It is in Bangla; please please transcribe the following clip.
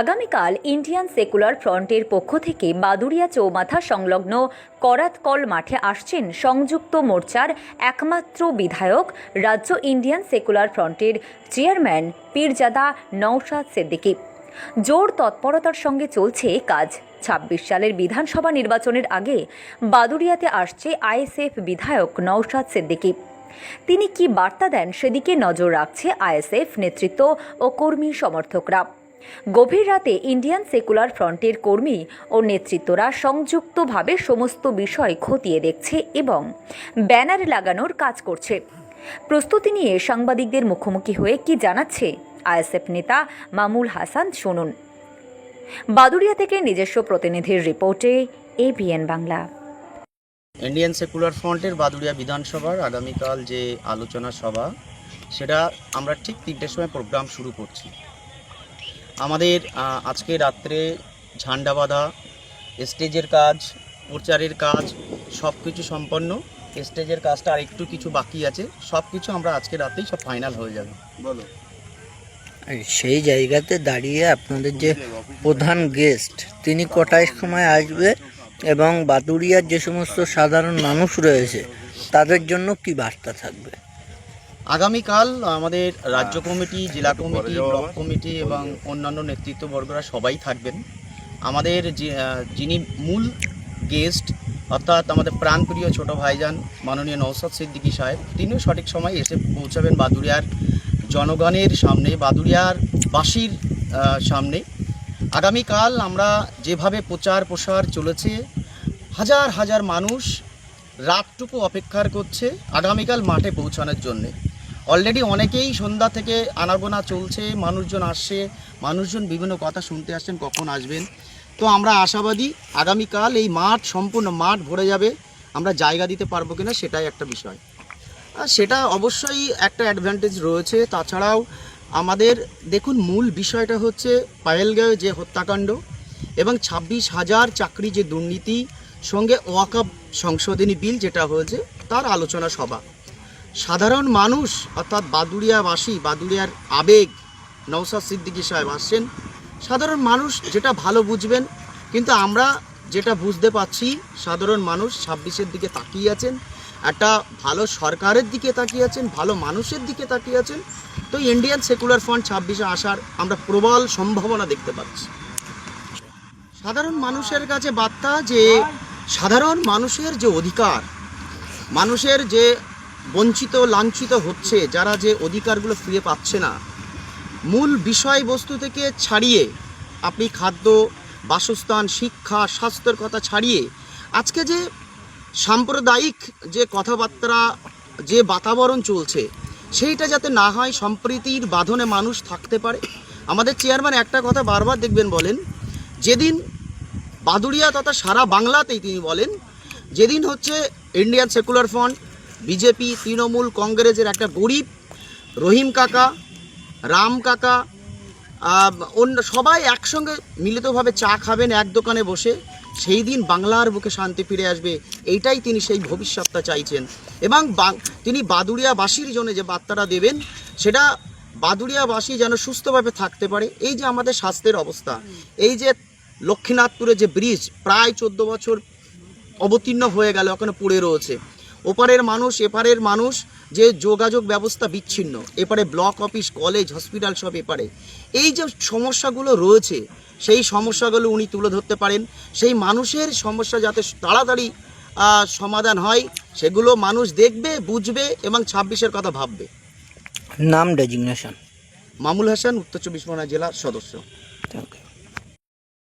আগামীকাল ইন্ডিয়ান সেকুলার ফ্রন্টের পক্ষ থেকে বাদুড়িয়া চৌমাথা সংলগ্ন করাতকল মাঠে আসছেন সংযুক্ত মোর্চার একমাত্র বিধায়ক, রাজ্য ইন্ডিয়ান সেকুলার ফ্রন্টের চেয়ারম্যান পীরজাদা নওশাদ সিদ্দিকী। জোর তৎপরতার সঙ্গে চলছে কাজ। ২৬ সালের বিধানসভা নির্বাচনের আগে বাদুড়িয়াতে আসছে আইএসএফ বিধায়ক নওশাদ সিদ্দিকী। তিনি কি বার্তা দেন সেদিকে নজর রাখছে আইএসএফ নেতৃত্ব ও কর্মী সমর্থকরা। গভীর রাতে ইন্ডিয়ান সেকুলার ফ্রন্টের কর্মী ও নেতৃত্বরা সংযুক্তভাবে সমস্ত বিষয় খতিয়ে দেখছে এবং ব্যানার লাগানোর কাজ করছে। প্রস্তুতি নিয়ে সাংবাদিকদের মুখোমুখি হয়ে কি জানাচ্ছে আইএসএফ নেতা মামুল হাসান, শুনুন। বাদুড়িয়া থেকে নিজস্ব প্রতিনিধির রিপোর্টে এবিএন বাংলা। ইন্ডিয়ান সেকুলার ফ্রন্টের বাদুড়িয়া বিধানসভার আগামীকাল যে আলোচনা সভা, সেটা আমরা ঠিক ৩টের সময় প্রোগ্রাম শুরু করছি। আমাদের আজকে রাত্রে ঝান্ডা বাঁধা, স্টেজের কাজ, প্রচারের কাজ সব কিছু সম্পন্ন। স্টেজের কাজটা আর একটু কিছু বাকি আছে, সব কিছু আমরা আজকে রাতেই সব ফাইনাল হয়ে যাবে। বলো, সেই জায়গাতে দাঁড়িয়ে আপনাদের যে প্রধান গেস্ট, তিনি কটার সময় আসবে এবং বাদুড়িয়ার যে সমস্ত সাধারণ মানুষ রয়েছে তাদের জন্য কি বার্তা থাকবে? আগামীকাল আমাদের রাজ্য কমিটি, জেলা কমিটি, ব্লক কমিটি এবং অন্যান্য নেতৃত্ববর্গরা সবাই থাকবেন। আমাদের যিনি মূল গেস্ট, অর্থাৎ আমাদের প্রাণপ্রিয় ছোট ভাইজান মাননীয় নওশাদ সিদ্দিকী সাহেব, তিনিও সঠিক সময় এসে পৌঁছাবেন বাদুড়িয়ার জনগণের সামনে, বাদুড়িয়ার বাসীর সামনে। আগামীকাল আমরা যেভাবে প্রচার প্রসার চলেছে, হাজার হাজার মানুষ রাতটুকু অপেক্ষা করছে আগামীকাল মাঠে পৌঁছানোর জন্যে। অলরেডি অনেকেই সন্ধ্যা থেকে আনাগোনা চলছে, মানুষজন আসছে, মানুষজন বিভিন্ন কথা শুনতে আসছেন কখন আসবেন। তো আমরা আশাবাদী আগামীকাল এই মাঠ, সম্পূর্ণ মাঠ ভরে যাবে। আমরা জায়গা দিতে পারবো কিনা সেটাই একটা বিষয়, আর সেটা অবশ্যই একটা অ্যাডভান্টেজ রয়েছে। তাছাড়াও আমাদের দেখুন, মূল বিষয়টা হচ্ছে পাহেলগাঁওয়ে যে হত্যাকাণ্ড এবং ২৬,০০০ চাকরি যে দুর্নীতি, সঙ্গে ওয়াকফ সংশোধনী বিল যেটা হয়েছে, তার আলোচনা সভা। সাধারণ মানুষ অর্থাৎ বাদুড়িয়াবাসী, বাদুড়িয়ার আবেগ, নওশাদ সিদ্দিকী সাহেব আসছেন। সাধারণ মানুষ যেটা ভালো বুঝবেন, কিন্তু আমরা যেটা বুঝতে পারছি, সাধারণ মানুষ ২৬-এর দিকে তাকিয়ে আছেন, একটা ভালো সরকারের দিকে তাকিয়ে আছেন, ভালো মানুষের দিকে তাকিয়ে আছেন। তো ইন্ডিয়ান সেকুলার ফ্রন্ট ২৬-এ আসার আমরা প্রবল সম্ভাবনা দেখতে পাচ্ছি। সাধারণ মানুষের কাছে বার্তা যে সাধারণ মানুষের যে অধিকার, মানুষের যে বঞ্চিত লাঞ্ছিত হচ্ছে, যারা যে অধিকারগুলো ফিরে পাচ্ছে না, মূল বিষয়বস্তু থেকে ছাড়িয়ে আপনি খাদ্য, বাসস্থান, শিক্ষা, স্বাস্থ্যের কথা ছাড়িয়ে আজকে যে সাম্প্রদায়িক যে কথাবার্তা, যে বাতাবরণ চলছে, সেইটা যাতে না হয়, সম্প্রীতির বাঁধনে মানুষ থাকতে পারে। আমাদের চেয়ারম্যান একটা কথা বারবার দেখবেন বলেন, যেদিন বাদুড়িয়া তথা সারা বাংলাতেই তিনি বলেন, যেদিন হচ্ছে Indian secular front, BJP, Trinamool, কংগ্রেসের একটা গরিব রহিম কাকা, রাম কাকা, অন্য সবাই একসঙ্গে মিলিতভাবে চা খাবেন এক দোকানে বসে, সেই দিন বাংলার বুকে শান্তি ফিরে আসবে। এইটাই তিনি সেই ভবিষ্যৎটা চাইছেন। এবং তিনি বাদুড়িয়াবাসীর জন্য যে বার্তাটা দেবেন, সেটা বাদুড়িয়াবাসী যেন সুস্থভাবে থাকতে পারে। এই যে আমাদের স্বাস্থ্যের অবস্থা, এই যে লক্ষ্মীনাথপুরে যে ব্রিজ প্রায় 14 বছর অবতীর্ণ হয়ে গেল, ওখানে পড়ে রয়েছে, ওপারের মানুষ এপারের মানুষ, যে যোগাযোগ ব্যবস্থা বিচ্ছিন্ন, এপারে ব্লক অফিস, কলেজ, হসপিটাল সব এপারে, এই যে সমস্যাগুলো রয়েছে, সেই সমস্যাগুলো উনি তুলে ধরতে পারেন। সেই মানুষের সমস্যা যাতে তাড়াতাড়ি সমাধান হয়, সেগুলো মানুষ দেখবে, বুঝবে এবং ২৬-এর কথা ভাববে। নাম ডেজিগনেশন? মামুল হাসান, উত্তর ২৪ পরগনা জেলার সদস্য।